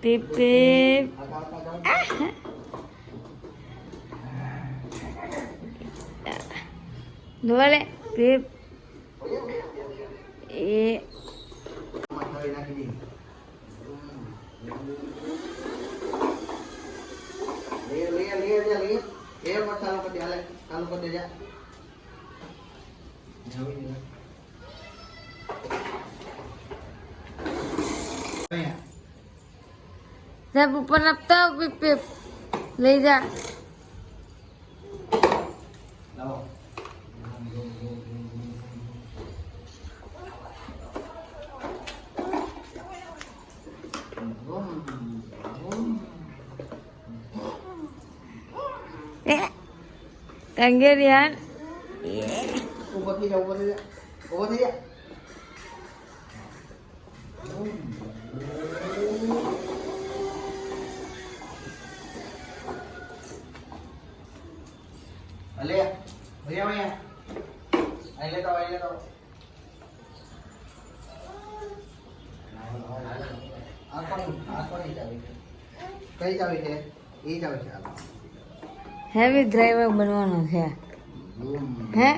પીપ પીપ બોલે પીપ એ સાહેબ ઉપર આપતા પીપ પીપ લઈ જા Tanggerian. Ubah dia. Ale, भैया भैया, आई ले तो. आप नहीं चाबी कई चाबी है ये चाबी है हेवी ड्राइवर बनवाना है हैं